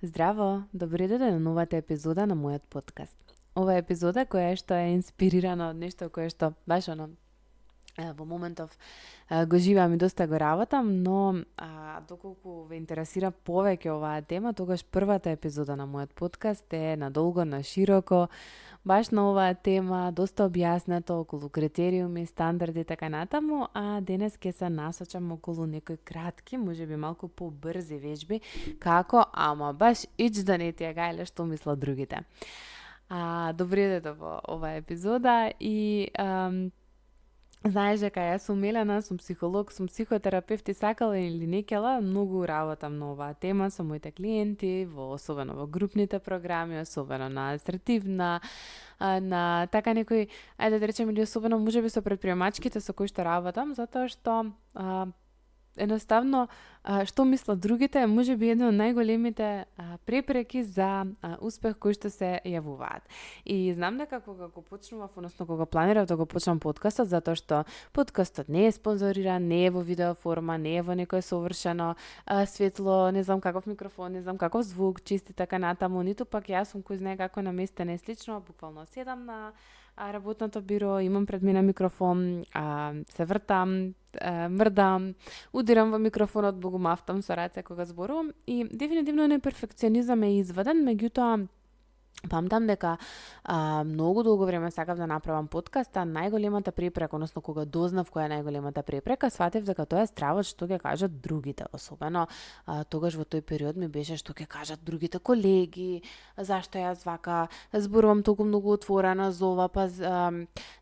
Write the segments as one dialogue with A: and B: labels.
A: Здраво, добре дојде на новата епизода на мојот подкаст. Ова е епизода која што е инспирирана од нешто кое што баш во моментов го живеам и доста го работам, но доколку ве интересира повеќе оваа тема, тогаш првата епизода на мојот подкаст е надолго, на широко, баш на оваа тема, доста објаснато околу критериуми, стандарди и така натаму, а денес ќе се насочам околу некои кратки, можеби малку побрзи вежби, како, ама баш ич да не ти ја гајле што мислат другите. Добре дојде во оваа епизода и знаеш дека јас сум Милена, сум психолог, сум психотерапевт и сакала или не кела, многу работам на оваа тема со моите клиенти, особено во групните програми, особено на асертивна, на така некои, ајде да речем, или особено можеби со претприемачките со кои што работам, затоа што едноставно што мислат другите е можеби една од најголемите препреки за успех кои што се јавуваат. И знам дека кога го почнував, односно кога планирав да го почнам подкастот, затоа што подкастот не е спонзориран, не е во видео форма, не е во некое совршено светло, не знам каков микрофон, не знам каков звук, чисти така натаму, ниту пак јас сум кој знае како наместена и слично, буквално седам на работното биро, имам пред мене микрофон, се вртам, мрдам, удирам во микрофонот, богу мафтам со раце кога зборувам и дефинитивно не перфекционизам е изваден, меѓутоа памтам дека многу долго време сакав да направам подкаст, а најголемата препрека, односно кога дознав која е најголемата препрека, сватев дека тоа е стравот што ќе кажат другите, особено тогаш во тој период ми беше што ќе кажат другите колеги, зашто јас вака зборувам толку многу отворено за ова, па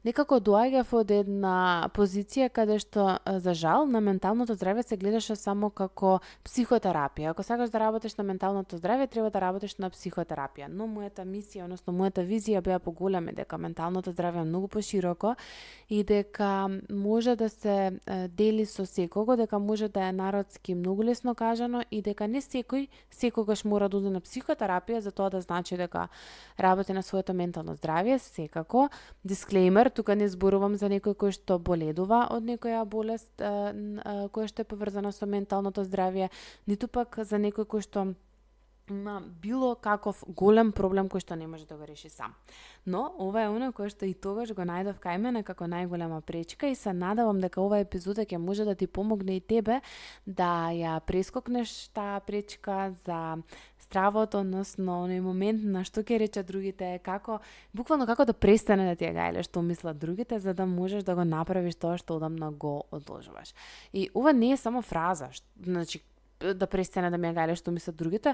A: некако доаѓав од една позиција каде што за жал на менталното здравје се гледаше само како психотерапија. Ако сакаш да работиш на менталното здравје, треба да работиш на психотерапија, но мојата мисија, односно мојата визија беа поголема, дека менталното здравје е многу пошироко и дека може да се дели со секого, дека може да е народски многу лесно кажано и дека не секој секогаш мора да оди на психотерапија за тоа да значи дека работи на своето ментално здравје. Секако, дисклеймер, тука не зборувам за некој кој што боледува од некоја болест која што е поврзана со менталното здравје, ниту пак за некој кој што има било каков голем проблем кој што не може да го реши сам. Но ова е оно кој што и тогаш го најдов кај мене како најголема пречка и се надевам дека оваа епизода ќе може да ти помогне и тебе да ја прескокнеш таа пречка за стравот, односно оној момент на што ќе речат другите, како буквално како да престане да ти ја гајле што мислат другите, за да можеш да го направиш тоа што одамна го одложуваш. И ова не е само фраза, значи да престане да ми ја гајле што мислат другите,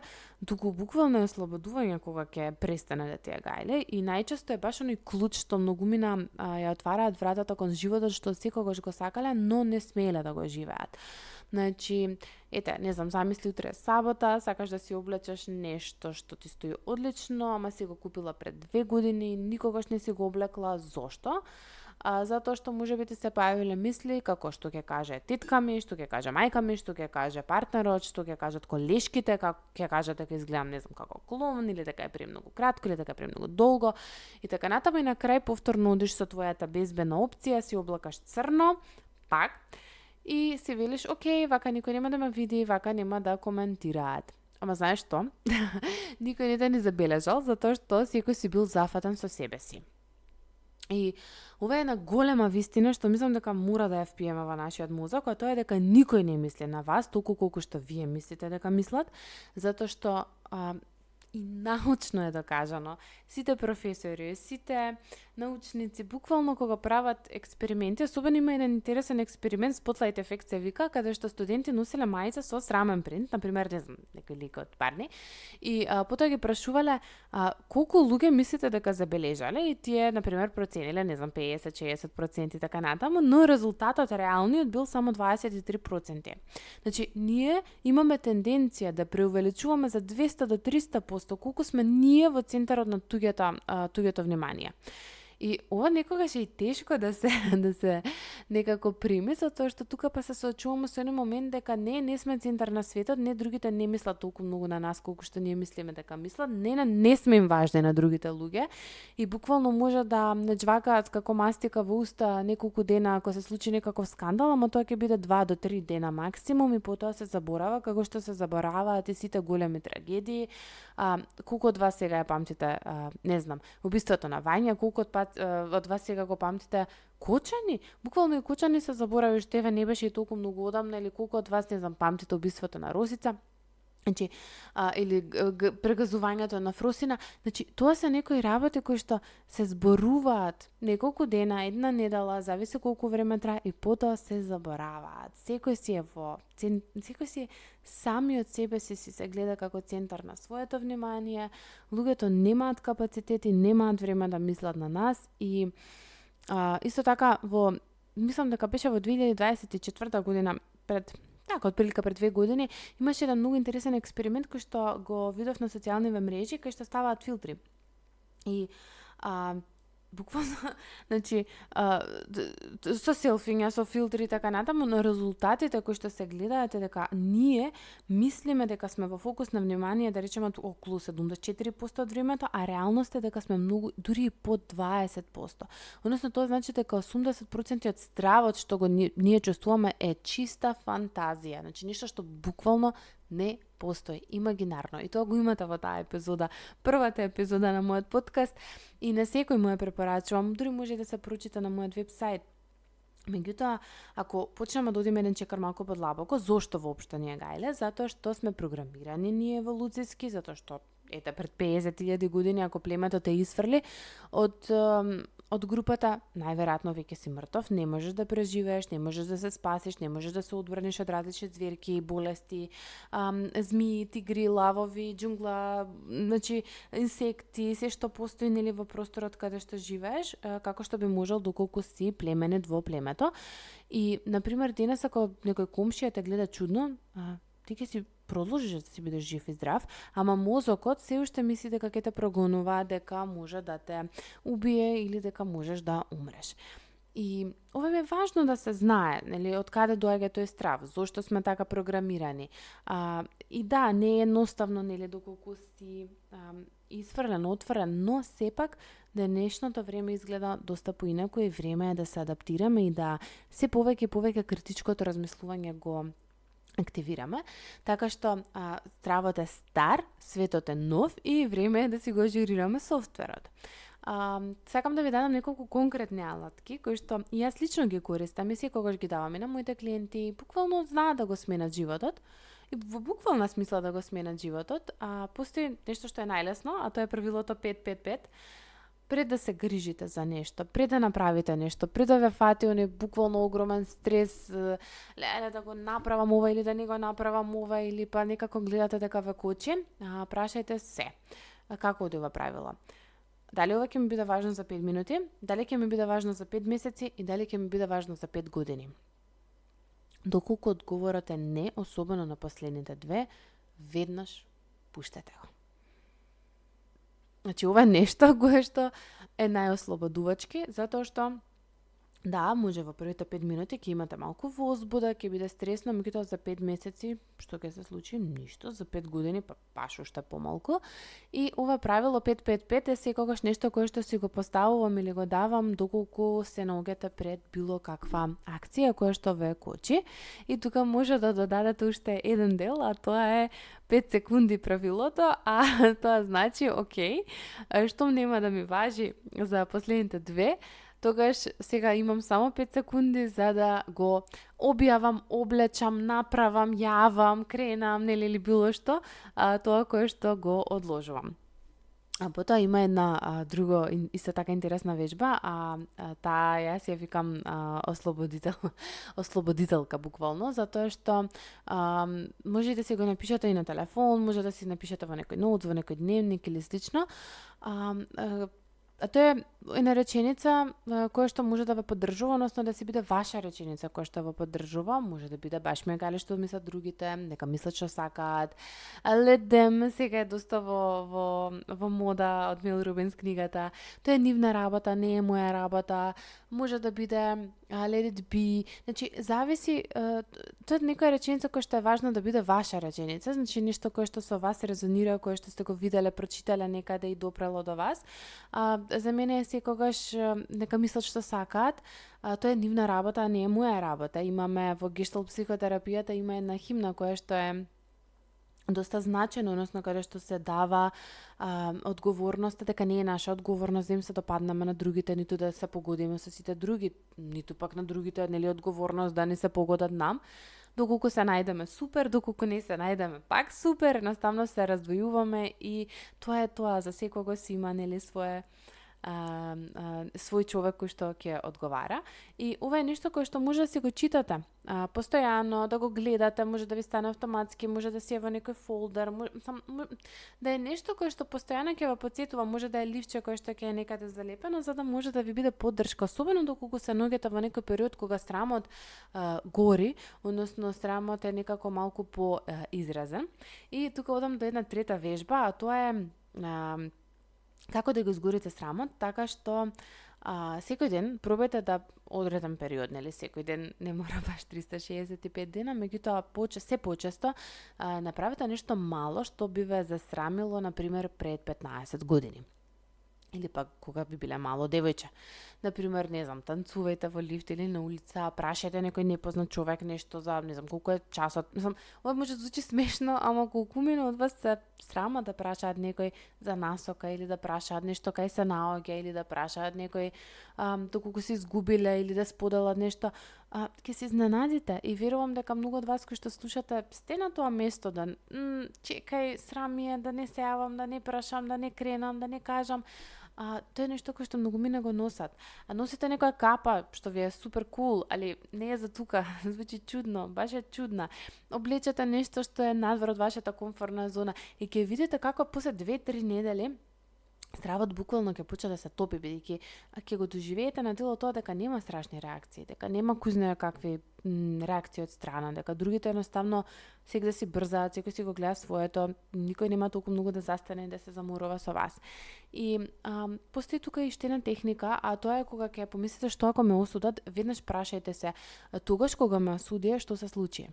A: туку буквално е ослободување кога ќе престане да ти ја гајле и најчесто е баш оној клуч што многумина ја отвараат вратата кон животот што секогаш го сакале, но не смееле да го живеат. Значи, не знам, замисли утре е сабота, сакаш да си облечеш нешто што ти стои одлично, ама си го купила пред 2 години, никогаш не си го облекла, зошто? Затоа што можеби ти се појавиле мисли како што ќе каже тетка ми, што ќе каже мајка ми, што ќе каже партнерот, што ќе кажат колешките, како ќе кажат дека изгледам не знам како клоун или дека е премногу кратко или дека е премногу долго и така натаму и на крај повторно одиш со твојата безбедна опција, си облакаш црно, пак и си велиш окей, вака никој нема да ме види, вака нема да коментираат. Ама знаеш што? Никој не те не забележал затоа што секој си бил зафатен со себе си. И ова е една голема вистина што мислам дека мора да ја впиеме во нашиот мозок, а тоа е дека никој не мисли на вас толку колку што вие мислите дека мислат, затоа што и научно е докажано. Сите професори, сите научници, буквално кога прават експерименти, особено има еден интересен експеримент, Spotlight ефект се вика, каде што студенти носеле мајца со срамен принт, например, не знам, некој лик од Барни, и потоа ги прашувале колку луѓе мислите дека забележале и тие, например, процениле, не знам, 50-60% и така натаму, но резултатот реалниот бил само 23%. Значи, ние имаме тенденција да преувеличуваме за 200 до 300% колку сме ние во центарот на туѓото внимание. И ова некогаш е и тешко да се некако прими, затоа што тука па се соочуваме со еден момент дека не сме центар на светот, не другите не мислат толку многу на нас колку што ние мислиме дека мислат, не сме им важни на другите луѓе и буквално може да не џвакаат како мастика во уста неколку дена ако се случи некаков скандал, ама тоа ќе биде 2 до 3 дена максимум и потоа се заборава, како што се забораваат и сите големи трагедии. Колку од вас сега ја памтите, не знам, убиството на Вања, колку од вас сега го памтите Кочани? Буквално и Кочани се заборави, што еве не беше и толку многу одамна, или колку од вас, не знам, памтите убиството на Росица? Значи, или прегазувањето на Фросина. Значи, тоа се некои работи кои што се зборуваат неколку дена, една недела, зависи колку време трае и потоа се забораваат. Секој си сами од себе си се гледа како центар на своето внимание. Луѓето немаат капацитети, немаат време да мислат на нас и исто така мислам дека беше во 2024 година отприлика пред 2 години, имаше еден многу интересен експеримент кој што го видов на социјалните мрежи, кај што ставаат филтри. И буквално, значи, со селфиња, со филтри и така натаму, но резултатите кои што се гледаат е дека ние мислиме дека сме во фокус на внимание, да речеме околу 74% од времето, а реалноста е дека сме многу, дури и под 20%. Односно, тоа значи дека 80% од стравот што го ние чувствуваме е чиста фантазија. Значи, нешто што буквално не постои, имагинарно. И тоа го имате во таа епизода, првата епизода на мојот подкаст, и на секој му ја препорачувам, дури може да се прочита на мојот вебсайт. Меѓутоа, ако почнеме да одиме еден чекор малку подлабоко, зошто воопшто ни е гајле? Затоа што сме програмирани ние еволуцијски, затоа што пред 50.000 години ако племето те изфрли од групата, најверојатно веќе си мртов, не можеш да преживееш, не можеш да се спасиш, не можеш да се одбраниш од различни зверки, болести, змии, тигри, лавови, џунгла, значи инсекти, се што постои нели во просторот каде што живееш, како што би можел доколку си племенет во племето. И на пример денес ако некој комшија те гледа чудно, ти ќе си продолжиш да си бидеш жив и здрав, ама мозокот се уште мисли дека ќе те прогонува, дека може да те убие или дека можеш да умреш. И ова е важно да се знае, нели, од каде доаѓа тој страв, зошто сме така програмирани. И да, не е едноставно, нели, доколку си изфрлен, отврен, но сепак денешното време изгледа доста поинаку и време е да се адаптираме и да се повеќе и повеќе критичкото размислување го активираме, така што стравот е стар, светот е нов и време е да си го ажурираме софтверот. Сакам да ви дадам неколку конкретни алатки кои што и јас лично ги користам и секогаш ги давам и на моите клиенти, буквално знаат да го сменат животот и во буквална смисла да го сменат животот. Постои нешто што е најлесно, а тоа е правилото 5-5-5. Пред да се грижите за нешто, пред да направите нешто, пред да ве фати оне буквално огромен стрес, да го направам ова или да не го направам ова, или па некако гледате дека ве кочи, прашајте се. Како оди ова правило? Дали ова ќе ми биде важно за 5 минути, дали ќе ми биде важно за 5 месеци и дали ќе ми биде важно за 5 години? Доколку одговорот е не, особено на последните 2, веднаш пуштете го. Значи, ова е нешто кое што е најослободувачки, затоа што да, може во првите 5 минути ќе имате малку возбуда, ќе биде стресно, меѓутоа за 5 месеци што ќе се случи? Ништо, за 5 години па баш уште помалку. И ова правило 5-5-5 е секогаш нешто кое што си го поставувам или го давам доколку се наоѓате пред било каква акција која што ве кочи. И тука може да додадете уште еден дел, а тоа е 5 секунди правилото, а тоа значи, окей, штом нема да ми важи за последните 2, тогаш сега имам само 5 секунди за да го објавам, облечам, направам, јавам, кренам, нели или било што, тоа кое што го одложувам. А потоа има една друго исто така интересна вежба, таа јас ја викам ослободителка буквално, затоа што можете да си го напишете и на телефон, може да си напишете во некој ноут, во некој дневник или слично. тоа е една реченица која што може да ве поддржува, односно да си биде ваша реченица која што ве поддржува, може да биде баш мега што мислат другите, нека мислат што сакаат. Let them сега е доста во мода од Мел Рубинс книгата. Тоа е нивна работа, не е моја работа. Може да биде let it be. Значи зависи, тоа е некоја реченица која што е важна да биде ваша реченица, значи нешто кое што со вас резонира, кое што сте го виделе, прочитале некаде и допрело до вас. За мене е секогаш нека мислат што сакаат, тоа е нивна работа, а не е моја работа. Имаме во гешталт психотерапијата има една химна која што е доста значено, односно каде што се дава одговорноста дека не е наша одговорност да им се допаднеме на другите, ниту да се погодиме со сите други, ниту пак на другите нели одговорност да не се погодат нам. Доколку се најдеме супер, доколку не се најдеме пак супер, едноставно се раздвојуваме и тоа е тоа, за секого си има нели свој човек кој што ќе одговара. И ова е нешто кое што може да си го читате постојано, да го гледате, може да ви стане автоматски, може да си е во некој фолдер, да е нешто кое што постојано ќе ве потсетува, може да е ливче кое што ќе е некаде залепено, за да може да ви биде поддршка, особено доколку се наоѓате во некој период кога срамот гори, односно срамот е некако малку изразен. И тука одам до една трета вежба, а тоа е како да го изгорите срамот, така што секој ден пробајте да одреден период, нели секој ден не мора баш 365 дена, меѓутоа се почесто направете нешто мало што би ве засрамило, на пример пред 15 години. Или пак кога би биле мало девојче. Например, не знам, танцувајте во лифт или на улица, прашајте некој непознат човек нешто за, не знам, колку е часот. Ова може да звучи смешно, ама колку мина од вас се срама да прашаат некој за насока или да прашаат нешто кај се наоѓа или да прашаат некој доколку се изгубиле или да споделат нешто. Ќе се изненадите и верувам дека многу од вас кои што слушате сте на тоа место да чекај, срам ми е да не се јавам, да не прашам, да не кренам, да не кажам. Тоа е нешто кое што многу ми не го носат. Носите некоја капа што ви е супер кул, али не е за тука, звучи чудно, баш е чудна. Облечете нешто што е надвор од вашата комфортна зона и ќе видите како после 2-3 недели стравот буквално ќе почне да се топи, бидејќи ќе го доживеете на дело тоа дека нема страшни реакции, дека нема кој знае какви реакции од страна, дека другите едноставно секој да си брзаат, секој си го гледа своето, никој нема толку многу да застане и да се заморува со вас. И постои тука и штена техника, а тоа е кога ќе помислите што ако ме осудат, веднаш прашајте се, тогаш кога ме осудија, што се случи?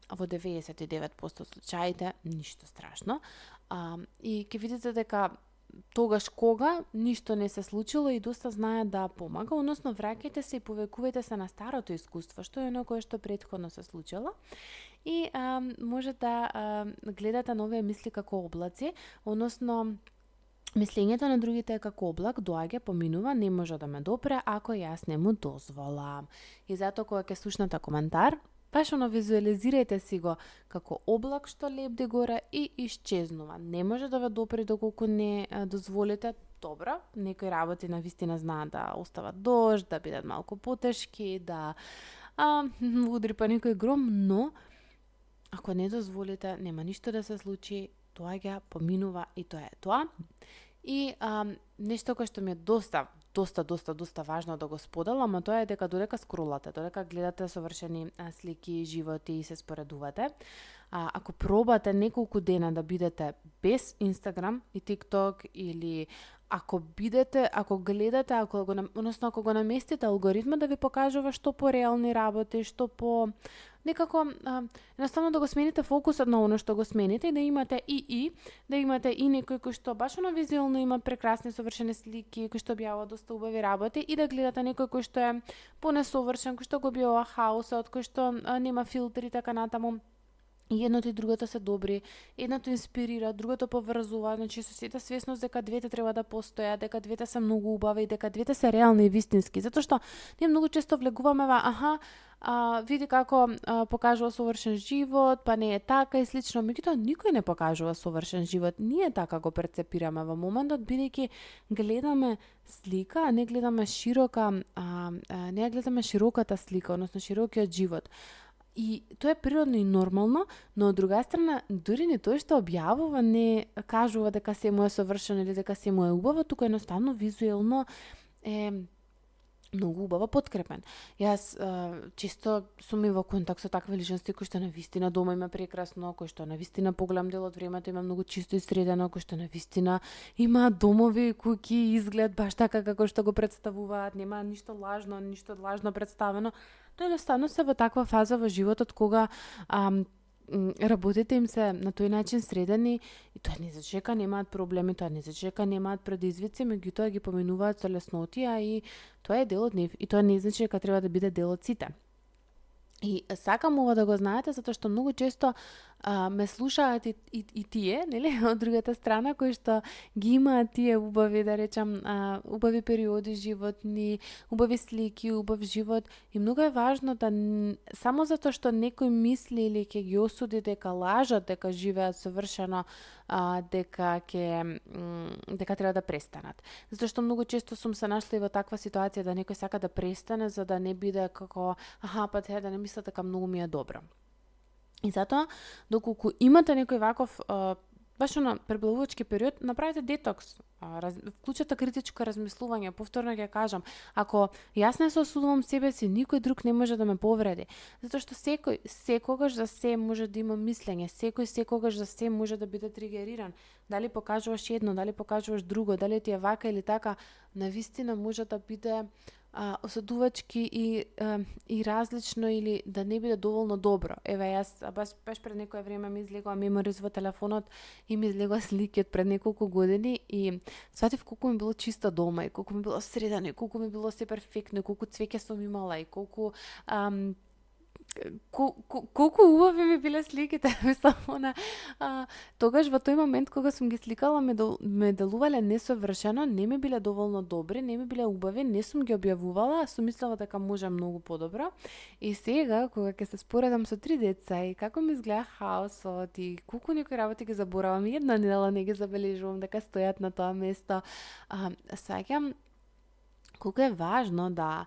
A: Во 99% случаите ништо страшно. И ќе видите дека тогаш кога ништо не се случило и доста знае да помага, односно враќајте се и повекувајте се на старото искуство, што е оно кое што претходно се случило. И може да гледате на овие мисли како облаци, односно мислењето на другите е како облак, доаѓа, поминува, не може да ме допре ако јас не му дозволам. И затоа кога ќе слушнете коментар, баш визуализирајте си го како облак што лебди горе и исчезнува. Не може да ве допре доколку не дозволите. Добро, некои работи на вистина знаат да остават дожд, да бидат малку потешки, да удри па некој гром, но ако не дозволите, нема ништо да се случи, доаѓа, поминува и тоа е тоа. И нешто кое што ми е доста важно да го споделам, а тоа е дека додека скролате, додека гледате совршени слики, животи и се споредувате, ако пробате неколку дена да бидете без Инстаграм и ТикТок или ако гледате, ако го наместите алгоритма да ви покажува што по реални работи, што по некако едноставно да го смените фокусот на оно што го смените и да имате да имате и некој кој што баш визуелно има прекрасни совршени слики, кој што објавува доста убави работи и да гледате некој кој што е понесовршен, кој што го објавува хаосот, кој што нема филтри така натаму. И едното и другото се добри, едното инспирира, другото поврзува, значи со сета свесност дека двете треба да постојат, дека двете се многу убави, дека двете се реални и вистински, затоа што ние многу често влегуваме види како покажува совршен живот, па не е така и слично, меѓутоа никој не покажува совршен живот, ние така го перцепираме во моментот, бидејќи гледаме слика, а не гледаме широката слика, односно широкиот живот. И тоа е природно и нормално, но од друга страна, дури не тој што објавува не кажува дека се му е совршено или дека се му е убаво, туку едноставно визуелно е многу убаво подкрепен. Јас често сум и во контакт со такви личности кои што навистина дома има прекрасно, кои што навистина поголем дел од времето има многу чисто и средено, кои што навистина има домови, куќи, изглед баш така како што го представуваат, нема ништо лажно представено. Тоа едноставно се во таква фаза во животот кога работите им се на тој начин средени и тоа не значи дека немаат проблеми, тоа не значи дека немаат предизвици, меѓутоа ги поминуваат со леснотија и тоа е дел од нив и тоа не значи дека треба да биде дел од сите. И сакам ова да го знаете затоа што многу често ме слушаат и тие, нели, од другата страна кои што ги имаат тие убави, да речам, убави периоди животни, убави слики, убав живот и многу е важно да само затоа што некој мисли или ќе ги осуди дека лажат, дека живеат совршено, дека треба да престанат. Затоа што многу често сум се нашла и во таква ситуација да некој сака да престане за да не биде како па да не мислат дека многу ми е добро. И затоа, доколку имате некој ваков баш на преблавувачки период, направете детокс. Вклучете критичко размислување. Повторно ќе кажам, ако јас не се осудувам себе си, никој друг не може да ме повреди. Затоа што секој секогаш за се може да има мислење, секој секогаш за се може да биде тригериран. Дали покажуваш едно, дали покажуваш друго, дали ти е вака или така, навистина може да биде осудувачки и различно или да не биде доволно добро. Еве јас баш пред некое време ми излегува мемориз во телефонот и ми излегува слики од пред неколку години и сватив колку ми било чисто дома и колку ми било средено и колку ми било се перфектно и колку цвеќе сум имала и колку колку убави ми биле сликите, мислам, тогаш во тој момент кога сум ги сликала ме делувале несовршено, не ми биле доволно добри, не ми биле убави, не сум ги објавувала, сум мислела дека може многу подобро. И сега кога ќе се споредам со 3 деца и како ми изгледа хаосот и колку некои работи ги заборавам, една недела не ги забележувам дека стојат на тоа место, саѓам колку е важно да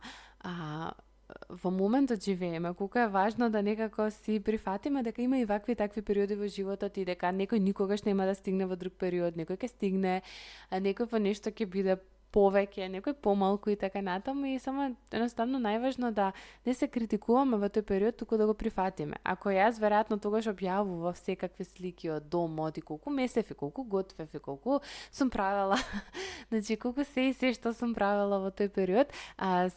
A: во моментот живееме, колку е важно да некако си прифатиме дека има и вакви такви периоди во животот и дека некој никогаш нема да стигне во друг период, некој ќе стигне, некој во нешто ќе биде повеќе, некој помалку и така натаму и само едноставно најважно да не се критикуваме во тој период, туку да го прифатиме. Ако јас веројатно тогаш објавував секакви слики од домот и колку месев и колку готвев и колку сум правела, значи колку се што сум правела во тој период,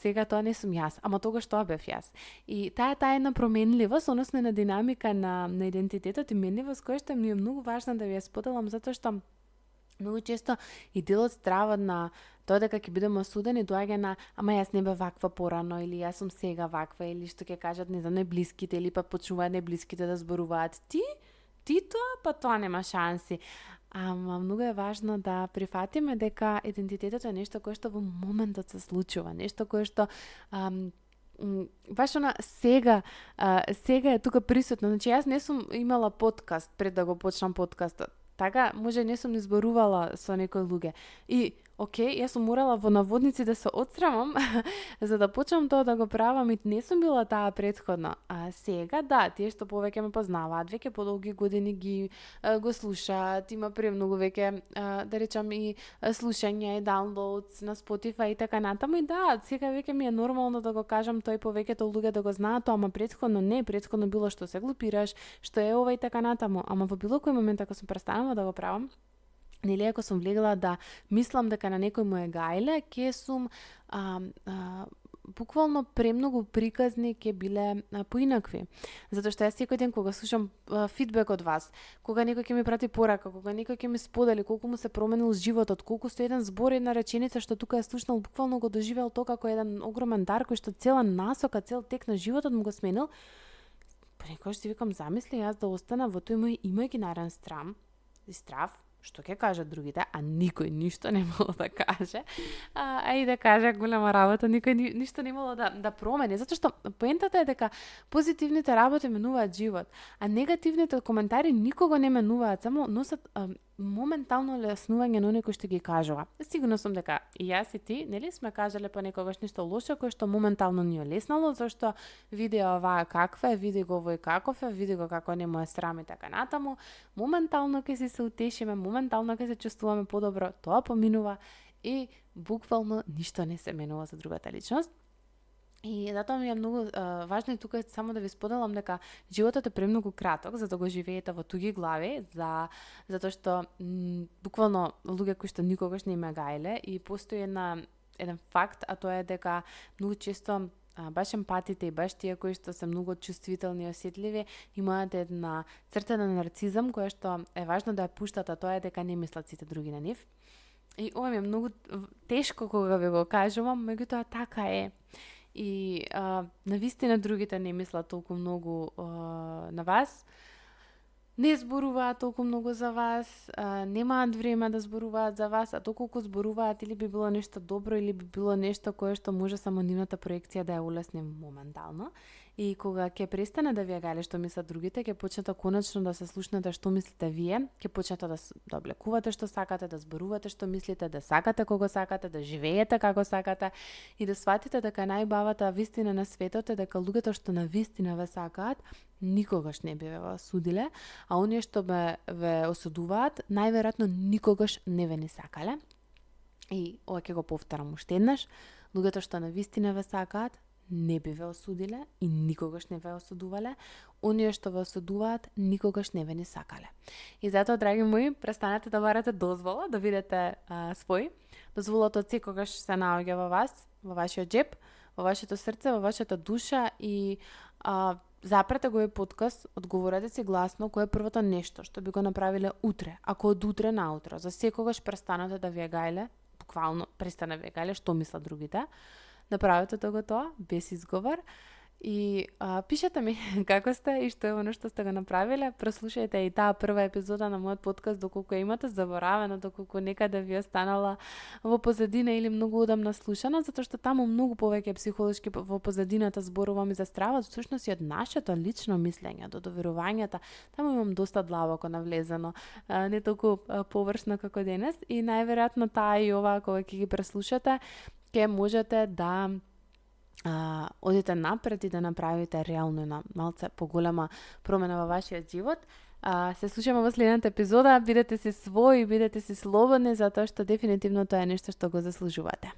A: сега тоа не сум јас, ама тогаш тоа бев јас. И таа една променливост, односно на динамика на идентитетот и менливост која што ми е многу важна да ви ја споделам затоа што многу често и делот стравот на тоа дека ќе бидеме осудени доаѓа на ама јас не бев ваква порано или јас сум сега ваква или што ќе кажат не знам најблиските или па почнуваат најблиските да зборуваат ти тоа па тоа нема шанси. Ама многу е важно да прифатиме дека идентитетот е нешто кое што во моментот се случува, нешто кое што баш сега е тука присутно. Значи јас не сум имала подкаст пред да го почнам подкастот. Така, може не сум изборувала со некои луѓе. И, окей, јас сум морала во наводници да се отсрамам за да почнам тоа да го правам и не сум била таа претходно. А сега, да, тие што повеќе ме познаваат, веќе подолги години ги го слушаат, има премногу веќе, да речам, и слушања и downloads на Spotify и така натаму. И да, сега веќе ми е нормално да го кажам тој повеќето луѓе да го знаат тоа, ама претходно не, претходно било што се глупираш, што е ова и така натаму. Ама во било кој момент ако сум престанала да го правам, нели ако сум влегла да мислам дека на некој му е гајле, ќе сум буквално премногу приказни ќе биле поинакви. Затоа што јас секој ден кога слушам фидбек од вас, кога некој ќе ми прати порака, кога некој ќе ми сподели колку му се променил животот, колку со еден збор, една реченица што тука е слушнал, буквално го доживеал тоа како еден огромен дар кој што цела насока, цел тек на животот му го сменил, понекогаш си викам замисли јас да остана во тој мој имагинарен страв, што ќе кажат другите, а никој ништо не мало да каже, и да каже голема работа, никој ништо не мало да промени, затоа што поентата е дека позитивните работи менуваат живот, а негативните коментари никого не менуваат, само носат моментално леснување на некој што ги кажува. Сигурно сум дека и јас и ти, нели сме кажале понекогаш нешто лошо кое што моментално ни олеснало, зашто види оваа каква е, види го овој каков е, види го како не му е срам и така натаму. Моментално ќе се утешиме, моментално ќе се чувствуваме подобро, тоа поминува и буквално ништо не се менува за другата личност. И затоа ми е многу важно и тука само да ви споделам дека животот е премногу краток за да го живеете во туги глави, затоа што буквално луѓе кои што никогаш не има гајле и постои еден факт, а тоа е дека многу често баш емпатите и баш тие кои што се многу чувствителни и осетливи имаат една црта на нарцизам која што е важно да ја пуштат, а тоа е дека не мислат сите други на нив. И ова ми е многу тешко кога ви го кажувам, меѓутоа така е. И навистина другите не мислат толку многу на вас, не зборуваат толку многу за вас, немаат време да зборуваат за вас, а доколку зборуваат или би било нешто добро или би било нешто кое што може само нивната проекција да ја улесне моментално. И кога ќе престане да ви ја гајле што мислат другите, ќе почнете конечно да се слушнете што мислите вие, ќе почнете да облекувате што сакате, да зборувате што мислите, да сакате кого сакате, да живеете како сакате и да сватите дека најбавата вистина на светот е дека луѓето што на вистина ве сакаат никогаш не би ве осудиле, а оние што ве осудуваат најверојатно никогаш не ве не сакале. И ова ќе го повторам уште еднаш, луѓето што на вистина ве сакаат не би ве осудиле и никогаш не ве осудувале, оние што ве осудуваат никогаш не ве не сакале. И затоа, драги мои, престанете да барате дозвола да видите свој. Дозволата секогаш се наоѓа во вас, во вашиот џеп, во вашето срце, во вашата душа и запрете го и подкаст, одговорете си гласно кој е првото нешто што би го направиле утре, ако од утре на утре, за секогаш престанете да ви е гајле, буквално престане ви е гајле што мислат другите. Направете тоа без изговор и пишете ми како сте и што е оно што сте го направиле. Прослушајте и таа прва епизода на мојот подкаст доколку ја имате заборавено, доколку некаде ви останала во позадина или многу удобно слушана, затоа што таму многу повеќе психолошки во позадината зборувам и за стравот, всушност и од нашето лично мислење до доверувањето. Таму имам доста длабоко навлезено, не толку површно како денес и најверојатно таа и ова кога ќе ги преслушате ќе можете да одите напред и да направите реално една малце поголема промена во вашиот живот. Се слушаме во следната епизода. Бидете си своји, бидете си слободни, затоа што дефинитивно тоа е нешто што го заслужувате.